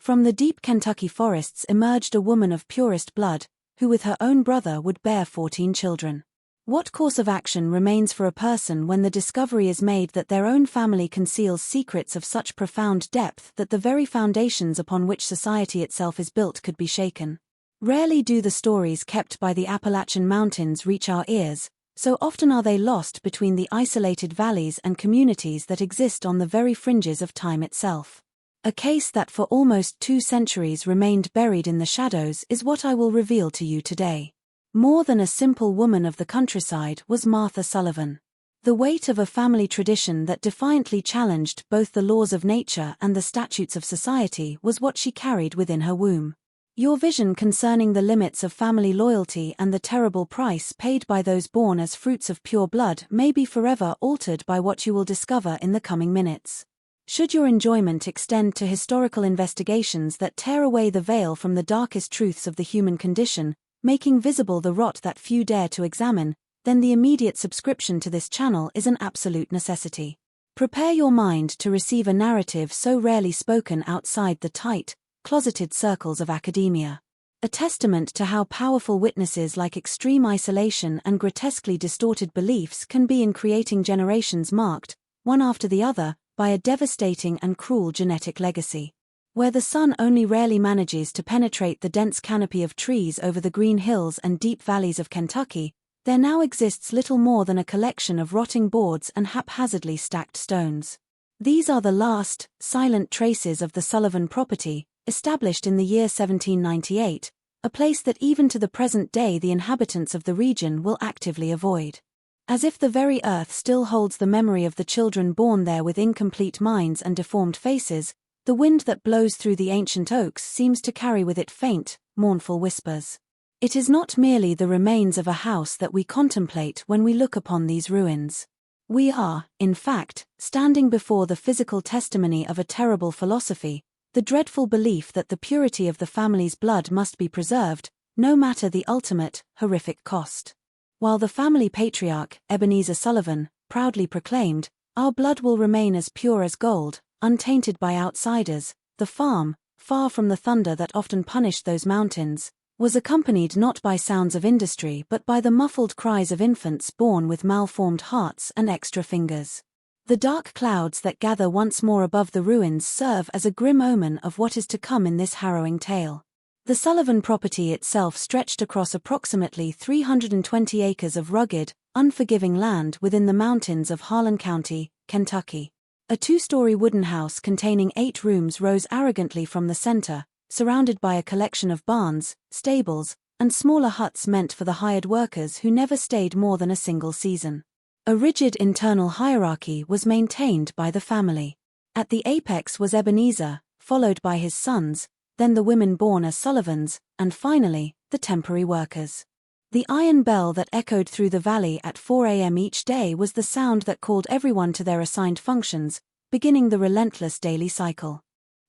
From the deep Kentucky forests emerged a woman of purest blood, who with her own brother would bear 14 children. What course of action remains for a person when the discovery is made that their own family conceals secrets of such profound depth that the very foundations upon which society itself is built could be shaken? Rarely do the stories kept by the Appalachian Mountains reach our ears, so often are they lost between the isolated valleys and communities that exist on the very fringes of time itself. A case that for almost 2 centuries remained buried in the shadows is what I will reveal to you today. More than a simple woman of the countryside was Martha Sullivan. The weight of a family tradition that defiantly challenged both the laws of nature and the statutes of society was what she carried within her womb. Your vision concerning the limits of family loyalty and the terrible price paid by those born as fruits of pure blood may be forever altered by what you will discover in the coming minutes. Should your enjoyment extend to historical investigations that tear away the veil from the darkest truths of the human condition, making visible the rot that few dare to examine, then the immediate subscription to this channel is an absolute necessity. Prepare your mind to receive a narrative so rarely spoken outside the tight, closeted circles of academia. A testament to how powerful witnesses like extreme isolation and grotesquely distorted beliefs can be in creating generations marked, one after the other, by a devastating and cruel genetic legacy. Where the sun only rarely manages to penetrate the dense canopy of trees over the green hills and deep valleys of Kentucky, there now exists little more than a collection of rotting boards and haphazardly stacked stones. These are the last, silent traces of the Sullivan property, established in the year 1798, a place that even to the present day the inhabitants of the region will actively avoid. As if the very earth still holds the memory of the children born there with incomplete minds and deformed faces, the wind that blows through the ancient oaks seems to carry with it faint, mournful whispers. It is not merely the remains of a house that we contemplate when we look upon these ruins. We are, in fact, standing before the physical testimony of a terrible philosophy, the dreadful belief that the purity of the family's blood must be preserved, no matter the ultimate, horrific cost. While the family patriarch, Ebenezer Sullivan, proudly proclaimed, "Our blood will remain as pure as gold, untainted by outsiders," the farm, far from the thunder that often punished those mountains, was accompanied not by sounds of industry but by the muffled cries of infants born with malformed hearts and extra fingers. The dark clouds that gather once more above the ruins serve as a grim omen of what is to come in this harrowing tale. The Sullivan property itself stretched across approximately 320 acres of rugged, unforgiving land within the mountains of Harlan County, Kentucky. A 2-story wooden house containing 8 rooms rose arrogantly from the center, surrounded by a collection of barns, stables, and smaller huts meant for the hired workers who never stayed more than a single season. A rigid internal hierarchy was maintained by the family. At the apex was Ebenezer, followed by his sons, then the women born as Sullivans, and finally, the temporary workers. The iron bell that echoed through the valley at 4 a.m. each day was the sound that called everyone to their assigned functions, beginning the relentless daily cycle.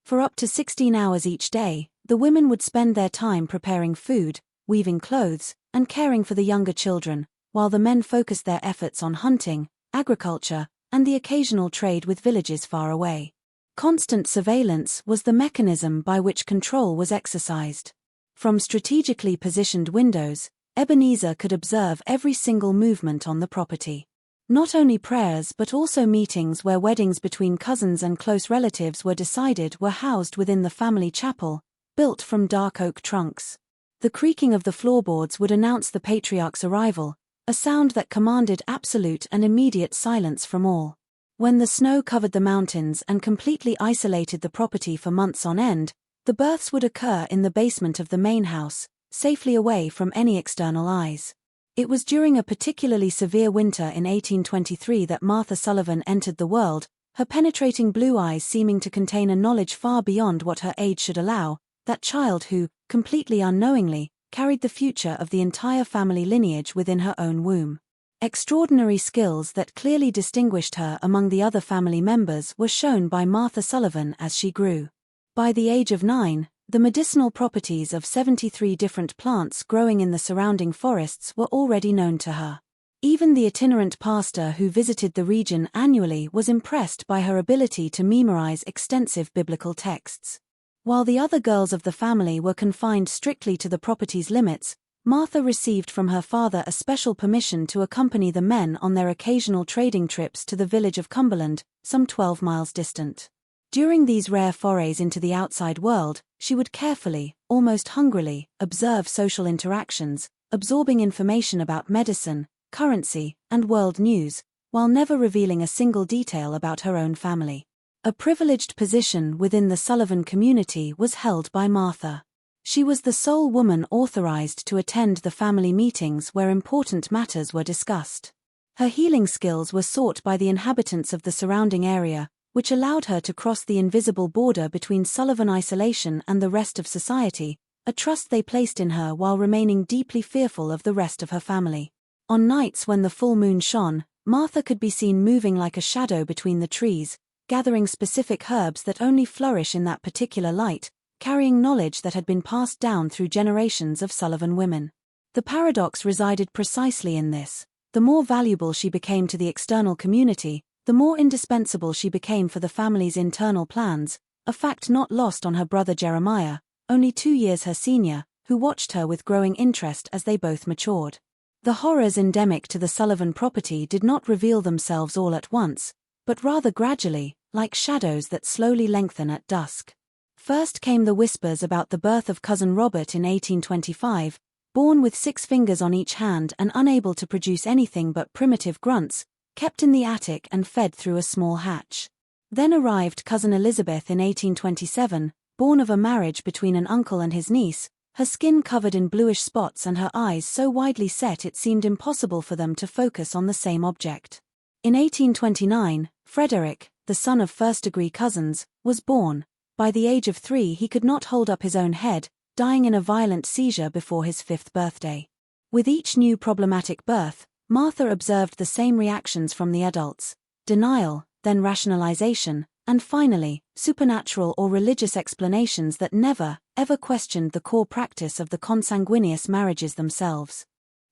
For up to 16 hours each day, the women would spend their time preparing food, weaving clothes, and caring for the younger children, while the men focused their efforts on hunting, agriculture, and the occasional trade with villages far away. Constant surveillance was the mechanism by which control was exercised. From strategically positioned windows, Ebenezer could observe every single movement on the property. Not only prayers but also meetings where weddings between cousins and close relatives were decided were housed within the family chapel, built from dark oak trunks. The creaking of the floorboards would announce the patriarch's arrival, a sound that commanded absolute and immediate silence from all. When the snow covered the mountains and completely isolated the property for months on end, the births would occur in the basement of the main house, safely away from any external eyes. It was during a particularly severe winter in 1823 that Martha Sullivan entered the world, her penetrating blue eyes seeming to contain a knowledge far beyond what her age should allow, that child who, completely unknowingly, carried the future of the entire family lineage within her own womb. Extraordinary skills that clearly distinguished her among the other family members were shown by Martha Sullivan as she grew. By the age of 9, the medicinal properties of 73 different plants growing in the surrounding forests were already known to her. Even the itinerant pastor who visited the region annually was impressed by her ability to memorize extensive biblical texts. While the other girls of the family were confined strictly to the property's limits, Martha received from her father a special permission to accompany the men on their occasional trading trips to the village of Cumberland, some 12 miles distant. During these rare forays into the outside world, she would carefully, almost hungrily, observe social interactions, absorbing information about medicine, currency, and world news, while never revealing a single detail about her own family. A privileged position within the Sullivan community was held by Martha. She was the sole woman authorized to attend the family meetings where important matters were discussed. Her healing skills were sought by the inhabitants of the surrounding area, which allowed her to cross the invisible border between Sullivan isolation and the rest of society, a trust they placed in her while remaining deeply fearful of the rest of her family. On nights when the full moon shone, Martha could be seen moving like a shadow between the trees, gathering specific herbs that only flourish in that particular light, carrying knowledge that had been passed down through generations of Sullivan women. The paradox resided precisely in this: the more valuable she became to the external community, the more indispensable she became for the family's internal plans, a fact not lost on her brother Jeremiah, only 2 years her senior, who watched her with growing interest as they both matured. The horrors endemic to the Sullivan property did not reveal themselves all at once, but rather gradually, like shadows that slowly lengthen at dusk. First came the whispers about the birth of cousin Robert in 1825, born with 6 fingers on each hand and unable to produce anything but primitive grunts, kept in the attic and fed through a small hatch. Then arrived cousin Elizabeth in 1827, born of a marriage between an uncle and his niece, her skin covered in bluish spots and her eyes so widely set it seemed impossible for them to focus on the same object. In 1829, Frederick, the son of first-degree cousins, was born. By the age of 3 he could not hold up his own head, dying in a violent seizure before his 5th birthday. With each new problematic birth, Martha observed the same reactions from the adults: denial, then rationalization, and finally, supernatural or religious explanations that never, ever questioned the core practice of the consanguineous marriages themselves.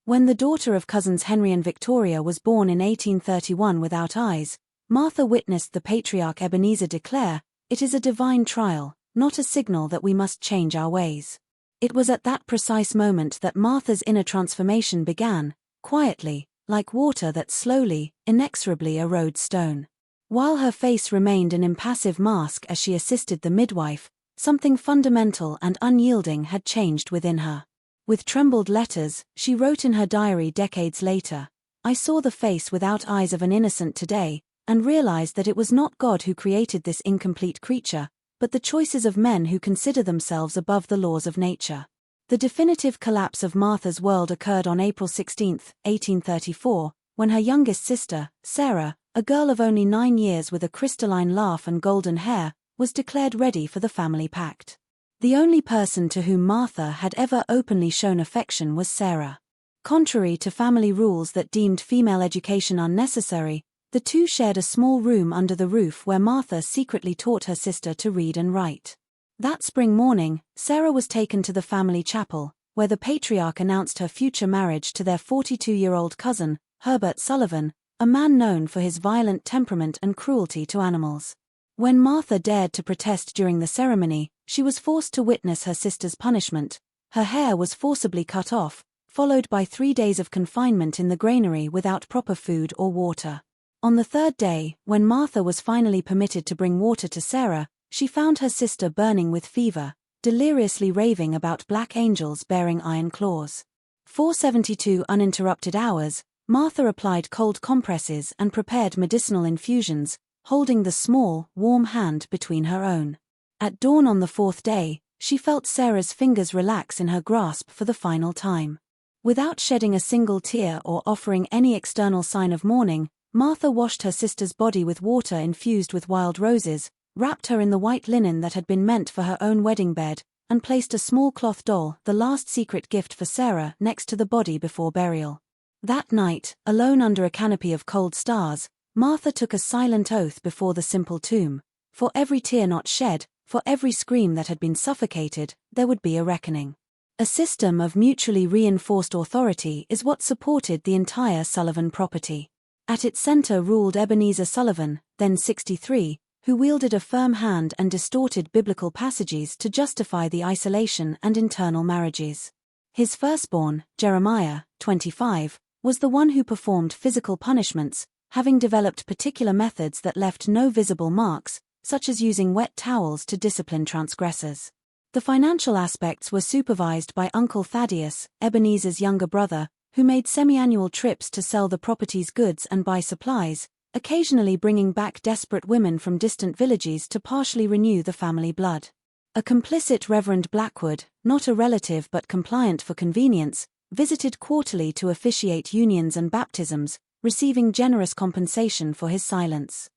When the daughter of cousins Henry and Victoria was born in 1831 without eyes, Martha witnessed the patriarch Ebenezer declare, "It is a divine trial, not a signal that we must change our ways." It was at that precise moment that Martha's inner transformation began, quietly, like water that slowly, inexorably erodes stone. While her face remained an impassive mask as she assisted the midwife, something fundamental and unyielding had changed within her. With trembled letters, she wrote in her diary decades later, "I saw the face without eyes of an innocent today, and realized that it was not God who created this incomplete creature, but the choices of men who consider themselves above the laws of nature." The definitive collapse of Martha's world occurred on April 16, 1834, when her youngest sister, Sarah, a girl of only 9 years with a crystalline laugh and golden hair, was declared ready for the family pact. The only person to whom Martha had ever openly shown affection was Sarah. Contrary to family rules that deemed female education unnecessary, the two shared a small room under the roof where Martha secretly taught her sister to read and write. That spring morning, Sarah was taken to the family chapel, where the patriarch announced her future marriage to their 42-year-old cousin, Herbert Sullivan, a man known for his violent temperament and cruelty to animals. When Martha dared to protest during the ceremony, she was forced to witness her sister's punishment. Her hair was forcibly cut off, followed by 3 days of confinement in the granary without proper food or water. On the 3rd day, when Martha was finally permitted to bring water to Sarah, she found her sister burning with fever, deliriously raving about black angels bearing iron claws. For 72 uninterrupted hours, Martha applied cold compresses and prepared medicinal infusions, holding the small, warm hand between her own. At dawn on the 4th day, she felt Sarah's fingers relax in her grasp for the final time. Without shedding a single tear or offering any external sign of mourning, Martha washed her sister's body with water infused with wild roses, wrapped her in the white linen that had been meant for her own wedding bed, and placed a small cloth doll, the last secret gift for Sarah, next to the body before burial. That night, alone under a canopy of cold stars, Martha took a silent oath before the simple tomb. For every tear not shed, for every scream that had been suffocated, there would be a reckoning. A system of mutually reinforced authority is what supported the entire Sullivan property. At its center ruled Ebenezer Sullivan, then 63, who wielded a firm hand and distorted biblical passages to justify the isolation and internal marriages. His firstborn, Jeremiah, 25, was the one who performed physical punishments, having developed particular methods that left no visible marks, such as using wet towels to discipline transgressors. The financial aspects were supervised by Uncle Thaddeus, Ebenezer's younger brother, who made semi-annual trips to sell the property's goods and buy supplies, occasionally bringing back desperate women from distant villages to partially renew the family blood. A complicit Reverend Blackwood, not a relative but compliant for convenience, visited quarterly to officiate unions and baptisms, receiving generous compensation for his silence.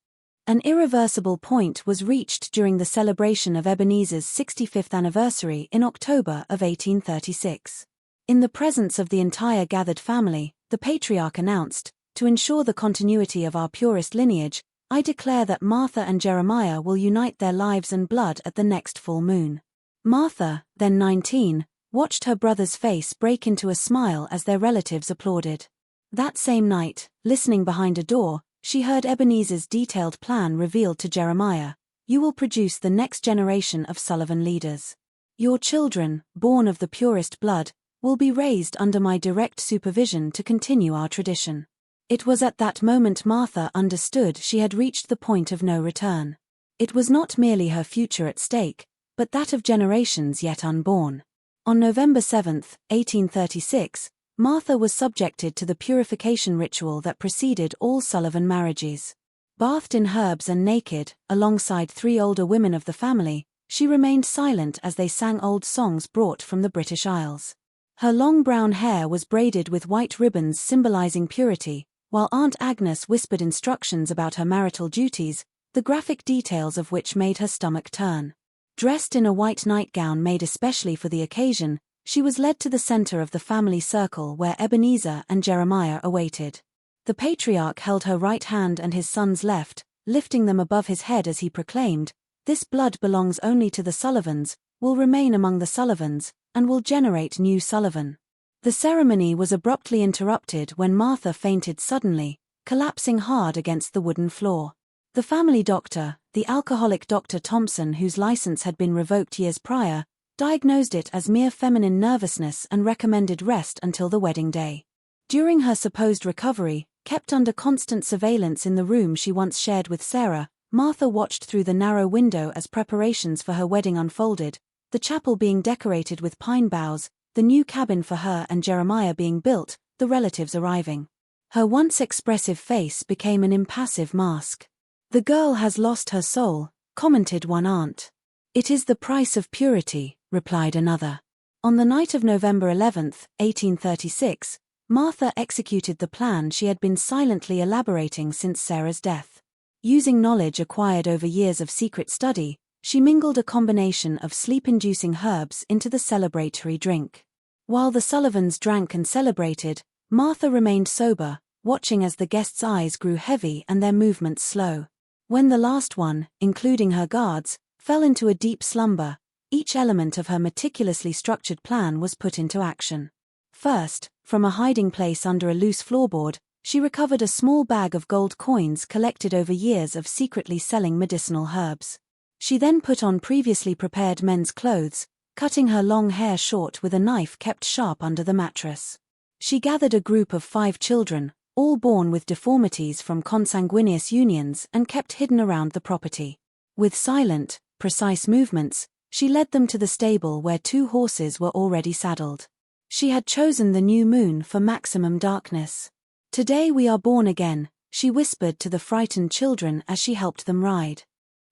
An irreversible point was reached during the celebration of Ebenezer's 65th anniversary in October of 1836. In the presence of the entire gathered family, the patriarch announced, "To ensure the continuity of our purest lineage, I declare that Martha and Jeremiah will unite their lives and blood at the next full moon." Martha, then 19, watched her brother's face break into a smile as their relatives applauded. That same night, listening behind a door, she heard Ebenezer's detailed plan revealed to Jeremiah: "You will produce the next generation of Sullivan leaders. Your children, born of the purest blood, will be raised under my direct supervision to continue our tradition." It was at that moment Martha understood she had reached the point of no return. It was not merely her future at stake, but that of generations yet unborn. On November 7, 1836, Martha was subjected to the purification ritual that preceded all Sullivan marriages. Bathed in herbs and naked, alongside 3 older women of the family, she remained silent as they sang old songs brought from the British Isles. Her long brown hair was braided with white ribbons symbolizing purity, while Aunt Agnes whispered instructions about her marital duties, the graphic details of which made her stomach turn. Dressed in a white nightgown made especially for the occasion, she was led to the center of the family circle where Ebenezer and Jeremiah awaited. The patriarch held her right hand and his son's left, lifting them above his head as he proclaimed, "This blood belongs only to the Sullivans, will remain among the Sullivans, and will generate new Sullivan." The ceremony was abruptly interrupted when Martha fainted suddenly, collapsing hard against the wooden floor. The family doctor, the alcoholic Dr. Thompson, whose license had been revoked years prior, diagnosed it as mere feminine nervousness and recommended rest until the wedding day. During her supposed recovery, kept under constant surveillance in the room she once shared with Sarah, Martha watched through the narrow window as preparations for her wedding unfolded, the chapel being decorated with pine boughs, the new cabin for her and Jeremiah being built, the relatives arriving. Her once expressive face became an impassive mask. "The girl has lost her soul," commented one aunt. "It is the price of purity," replied another. On the night of November 11, 1836, Martha executed the plan she had been silently elaborating since Sarah's death. Using knowledge acquired over years of secret study, she mingled a combination of sleep-inducing herbs into the celebratory drink. While the Sullivans drank and celebrated, Martha remained sober, watching as the guests' eyes grew heavy and their movements slow. When the last one, including her guards, fell into a deep slumber, each element of her meticulously structured plan was put into action. First, from a hiding place under a loose floorboard, she recovered a small bag of gold coins collected over years of secretly selling medicinal herbs. She then put on previously prepared men's clothes, cutting her long hair short with a knife kept sharp under the mattress. She gathered a group of 5 children, all born with deformities from consanguineous unions and kept hidden around the property. With silent, precise movements, she led them to the stable where 2 horses were already saddled. She had chosen the new moon for maximum darkness. "Today we are born again," she whispered to the frightened children as she helped them ride.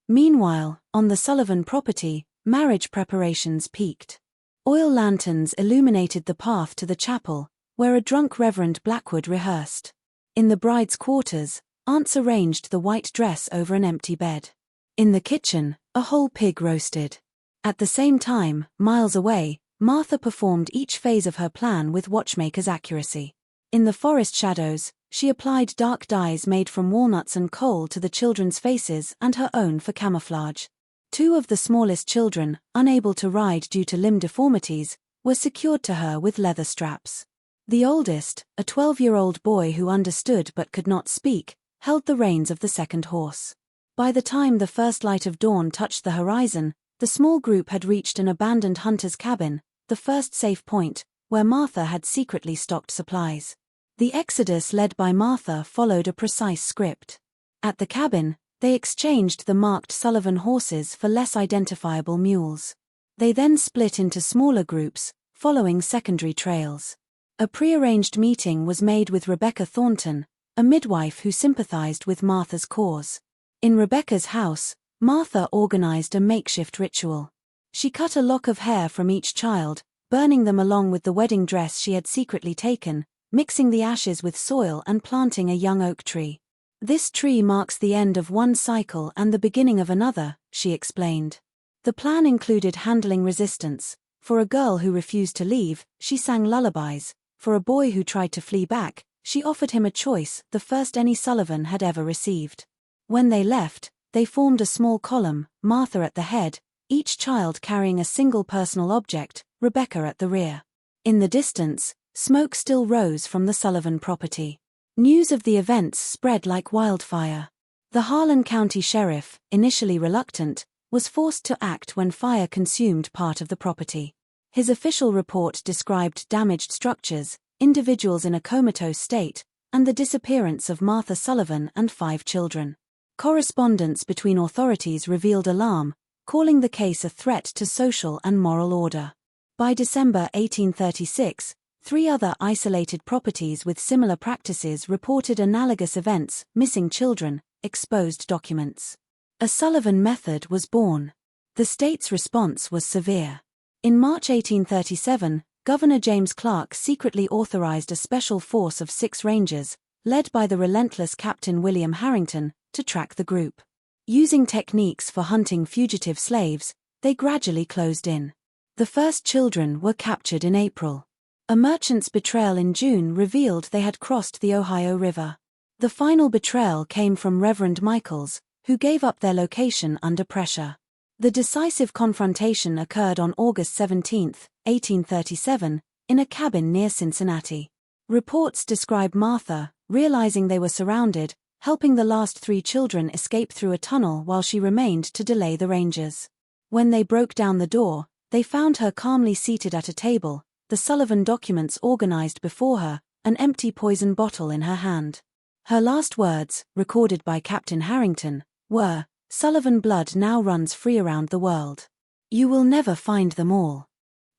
Meanwhile, on the Sullivan property, marriage preparations peaked. Oil lanterns illuminated the path to the chapel, where a drunk Reverend Blackwood rehearsed. In the bride's quarters, aunts arranged the white dress over an empty bed. In the kitchen, a whole pig roasted. At the same time, miles away, Martha performed each phase of her plan with watchmaker's accuracy. In the forest shadows, she applied dark dyes made from walnuts and coal to the children's faces and her own for camouflage. 2 of the smallest children, unable to ride due to limb deformities, were secured to her with leather straps. The oldest, a 12-year-old boy who understood but could not speak, held the reins of the second horse. By the time the first light of dawn touched the horizon, the small group had reached an abandoned hunter's cabin, the first safe point, where Martha had secretly stocked supplies. The exodus led by Martha followed a precise script. At the cabin, they exchanged the marked Sullivan horses for less identifiable mules. They then split into smaller groups, following secondary trails. A prearranged meeting was made with Rebecca Thornton, a midwife who sympathized with Martha's cause. In Rebecca's house, Martha organized a makeshift ritual. She cut a lock of hair from each child, burning them along with the wedding dress she had secretly taken, mixing the ashes with soil and planting a young oak tree. "This tree marks the end of one cycle and the beginning of another," she explained. The plan included handling resistance. For a girl who refused to leave, she sang lullabies. For a boy who tried to flee back, she offered him a choice, the first any Sullivan had ever received. When they left, they formed a small column, Martha at the head, each child carrying a single personal object, Rebecca at the rear. In the distance, smoke still rose from the Sullivan property. News of the events spread like wildfire. The Harlan County Sheriff, initially reluctant, was forced to act when fire consumed part of the property. His official report described damaged structures, individuals in a comatose state, and the disappearance of Martha Sullivan and 5 children. Correspondence between authorities revealed alarm, calling the case a threat to social and moral order. By December 1836, 3 other isolated properties with similar practices reported analogous events: missing children, exposed documents. A Sullivan method was born. The state's response was severe. In March 1837, Governor James Clark secretly authorized a special force of 6 rangers, led by the relentless Captain William Harrington, to track the group. Using techniques for hunting fugitive slaves, they gradually closed in. The first children were captured in April. A merchant's betrayal in June revealed they had crossed the Ohio River. The final betrayal came from Reverend Michaels, who gave up their location under pressure. The decisive confrontation occurred on August 17, 1837, in a cabin near Cincinnati. Reports describe Martha, realizing they were surrounded, helping the last 3 children escape through a tunnel while she remained to delay the Rangers. When they broke down the door, they found her calmly seated at a table, the Sullivan documents organized before her, an empty poison bottle in her hand. Her last words, recorded by Captain Harrington, were, "Sullivan blood now runs free around the world. You will never find them all."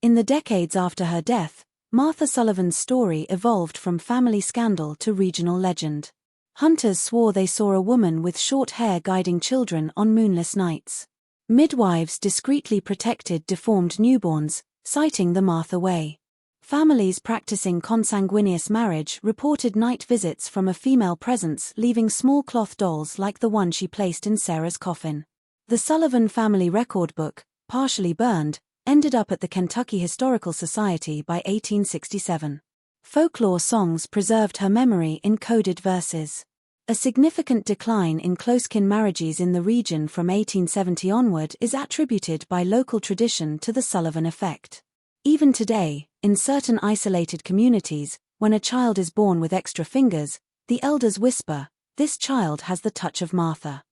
In the decades after her death, Martha Sullivan's story evolved from family scandal to regional legend. Hunters swore they saw a woman with short hair guiding children on moonless nights. Midwives discreetly protected deformed newborns, citing the Martha Way. Families practicing consanguineous marriage reported night visits from a female presence, leaving small cloth dolls like the one she placed in Sarah's coffin. The Sullivan family record book, partially burned, ended up at the Kentucky Historical Society by 1867. Folklore songs preserved her memory in coded verses. A significant decline in close-kin marriages in the region from 1870 onward is attributed by local tradition to the Sullivan effect. Even today, in certain isolated communities, when a child is born with extra fingers, the elders whisper, "This child has the touch of Martha."